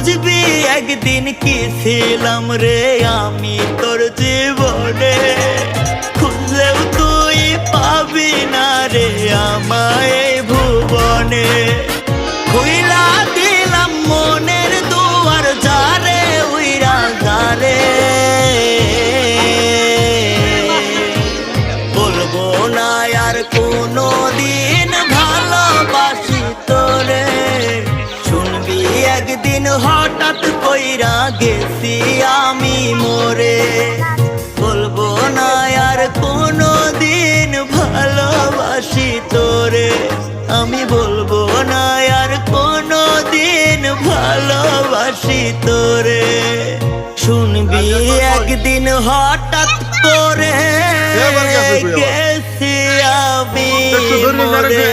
বুঝবি একদিন কি ছিলাম রে আমি তোর জীবনে, খুঁজলেও তুই পাবি না রে আমায় এই ভুবনে। খুইলা দিলাম মনের দুয়ার যারে উইরা যারে, বলবো না আর কোনো দিন ভালোবাসি তোরে। শুনবি একদিন হঠাৎ কইরা গেছি আমি মরে, বলবো না আর কোনো দিন ভালোবাসি তোরে। আমি বলবো না আর কোনো দিন ভালোবাসি তোরে। শুনবি একদিন হঠাৎ করে গেছি আমি মরে।